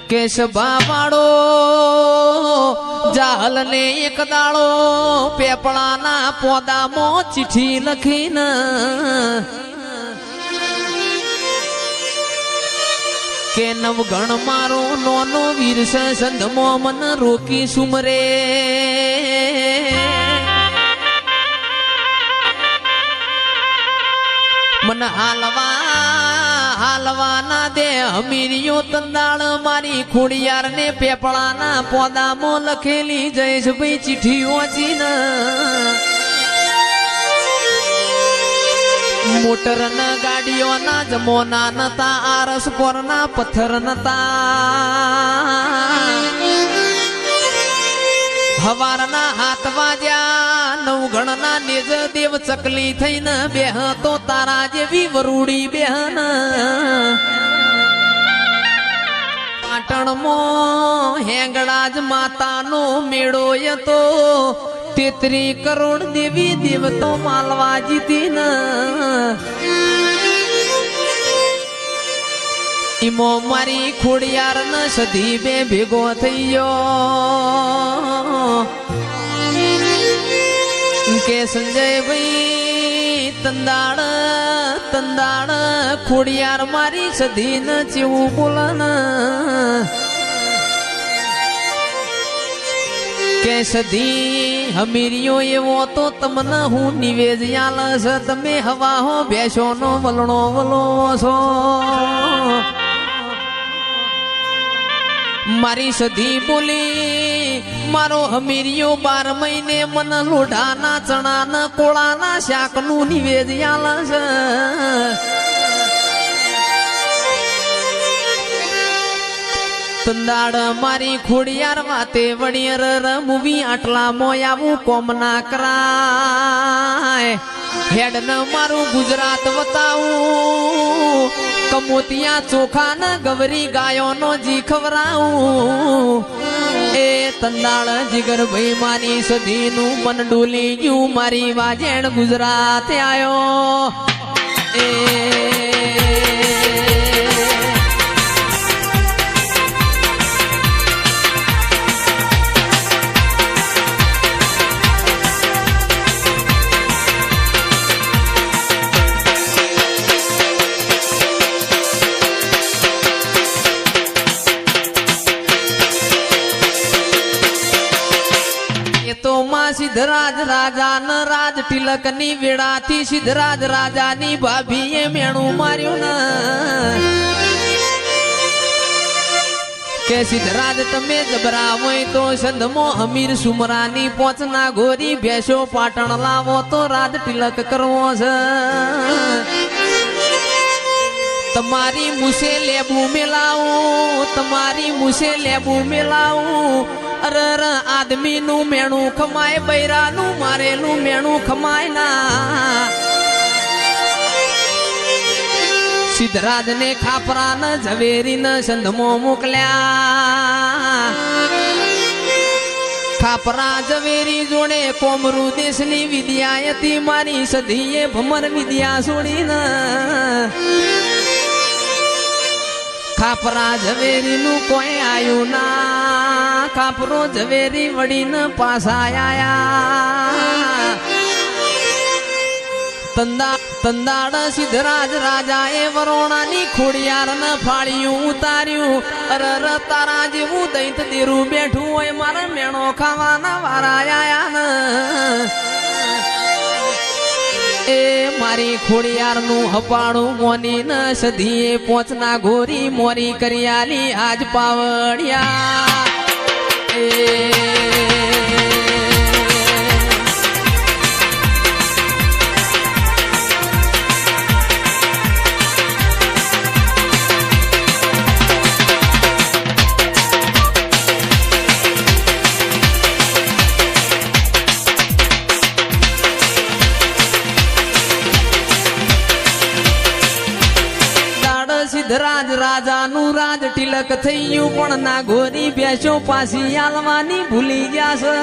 કેશભા વાળો જાહલ ને એક દાડો પેપળાના પોદામાં ચિઠ્ઠી લખીને કે નવગણ મારો નોનો વીર છે સંધમો મન રોકી સુમરે મન હાલવાના દે અમીરીઓ તંદાળ મારી ખોડિયાર ને પેપળાના પોદામાં લખેલી જયેશભાઈ ચિઠ્ઠી વાંચીને મોટર ના ગાડીઓ ના જમોના નતા આરસ પર ના પથ્થર નતા હવારના હાથ વાજ્યા નવગણ ના નેજ દેવ ચકલી થઈને બેહ તો તારા જેવી વરુડી બેહન પાટણમાં હેંગળાજ માતાનો મેળો હતો 33 કરોડ દેવી દેવતો માલવા જીતી ન ઈમો મારી ખોડિયાર ન સધી બે ભેગો થઈ ગયો કે સંજયભાઈ તંદાળ ખોડિયાર મારી સધી ન ચેવું બોલન કે સધી હમીરીઓ એવો તો તમને હું નિવેદ આલસ તમે હવા હો બેસો નો વલણો વલો છો મારી સધી બોલી મારો હમીરીઓ 12 મહિને મન લોઢાના ચણાના કોળાના શાકનું નિવેદ આલસ તંદાળ મારી ખોડિયાર વાતે વણિયર રમવી આટલા મોયાવું કોમ ના કરાય હેડ ન મારું ગુજરાત વતાવું કમોતિયા ચોખા ન ગવરી ગાયો નો જી ખવરાવું એ તંદાળ જીગર ભાઈ મારી સધી નું મન ડોલી ગયું મારી વાજેણ ગુજરાત આયો એ સિદ્ધરાજ રાજા ન રાજ તિલક ની વેળાથી સિદ્ધરાજ રાજા ની ભાભીએ મેણું માર્યું ને કે સિદ્ધરાજ તમે જબરા હોય તો સંધમો અમીર સુમરાની પોચના ગોરી ભેસો પાટણ લાવો તો રાજ તિલક કરવો છે તમારી મુસે લેબુ મેલાવું તમારી મુસે લેબુ મેલાવું અરર આદમી નું મેણું ખમાય બૈરાનું મારેલું મેણું ખમાય ના સિદ્ધરાજ ને ખાપરા ન ઝવેરી ન સંધમો મોકલ્યા ખાપરા ઝવેરી જોડે કોમરુ દેશની વિદ્યા હતી મારી સધીએ ભમર વિદ્યા છોડી ન ખાપરા ઝવેરી નું કોઈ આયું ના ખાપરો ઝવેરી વળીને પાછા આયા તંદાળ સિદ્ધરાજ રાજા એ વરોણાની ખોડિયાર ન ફાળ્યું ઉતાર્યું અરર તારા જેવું દૈત દેરું બેઠું હોય મારા મેણો ખાવાના વારા આયા ને એ મારી ખોડિયાર નું હપાણું મોની ન સધીએ પોચના ગોરી મોરી કરિયાલી આજ પાવડિયા એ સિદ્ધરાજ રાજા નું રાજ તિલક થયું પણ ના ગોરી બેસો પાછી આલવાની ભૂલી ગયા છે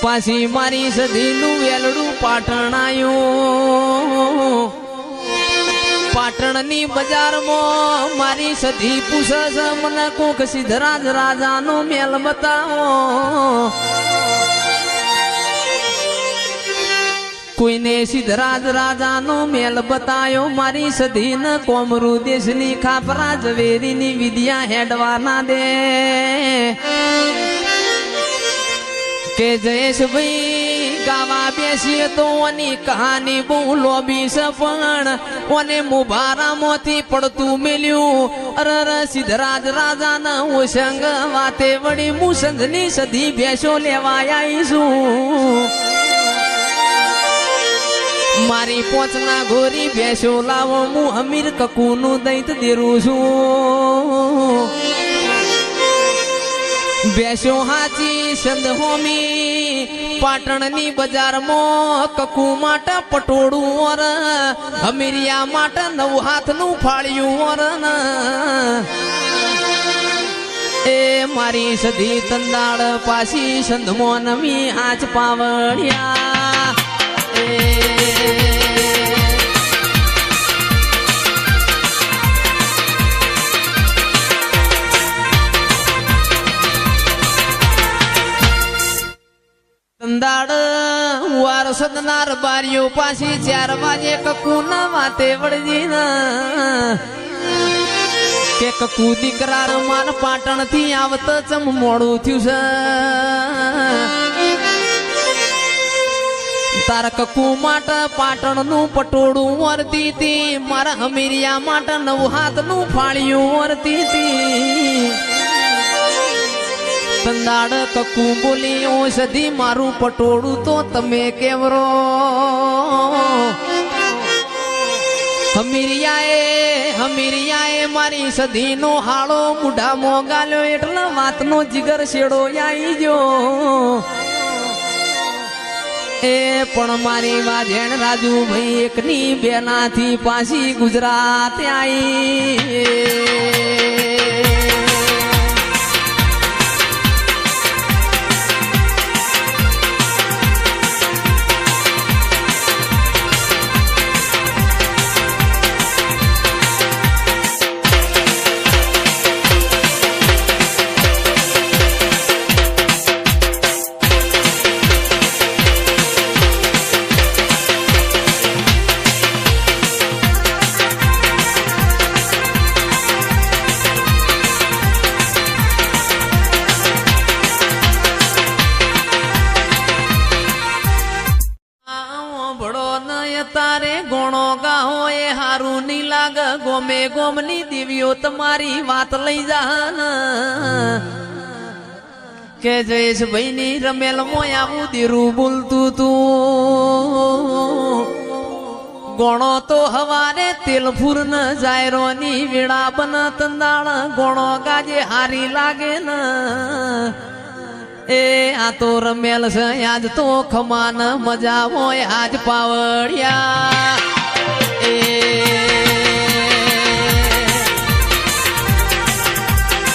પાછી મારી સધી નું વેલડું પાટણ આયું પાટણ પાટણની બજારમાં મારી સધી પૂછે છે મને કોક સિદ્ધરાજ રાજાનો મેલ બતાવો. કોઈને સિદ્ધરાજ રાજાનો મેલ બતાયો મારી સધી ન કોમરૂ દેશની ખાપરા ઝવેરીની વિદ્યા હેડવા ના દે કે જયેશભાઈ ગાવા બેસીએ તો ઓની કહાની બહુ લોબી છે પણ ઓને મુભારામાંથી પડતું મેલ્યું. અરર સિદ્ધરાજ રાજાના ઓસંગ વાતે વળી હું સંઘની સધી ભેંસો લેવા આવીશું. મારી પોચના ગોરી ભેંસો લાવો હું અમીર કકુનું દૈત દેરું છું. ભેંસો હાચી સંદ હોમી પાટણની બજારમાં કકુ માટે પટોળું ઓર અમીરિયા માટે નવ હાથનું ફાળ્યું ઓર એ મારી સધી તંદાળ પાછી સંધમો નમી આજ પાવડિયા. તંદાડ વાર સદનાર બારીઓ પાછી 4 વાગે કકુના વાતે વળજી કે કકુ દીકરા રમાન પાટણ થી આવત ચમ મોડું થયું છે. તાર કકુ માટે પાટણ નું પટોળું વરતી હતી મારા અમીરિયા માટે 9 હાથનું ફાળ્યું વરતી હતી. તંદાડ કકુ બોલી ઓ સધી મારું પટોળું તો તમે કેવરો. હમીરિયાએ મારી સધી નો હાળો મુઢા મોગાલ્યો એટલે વાતનો જીગર શેડો આવી ગયો. એ પણ મારી વાજેણ રાજુભાઈ એકની બેનાથી પાછી ગુજરાત આવી. તારે ગોણો ગાહો એ હારું ની લાગ ગોમે ગોમની દેવીઓ તમારી વાત લઈ જા કે જયેશભાઈ ની રમેલ મોય આવું દેરું બોલતું તું. ગોણો તો હવારે તેલફૂર ન જાયરો ની વેળા બન તંદાળ ગોણો ગાજે હારી લાગે ને. એ આ તો રમેલ છે આજ તો ખમાન મજા હોય આજ પાવડિયા. એ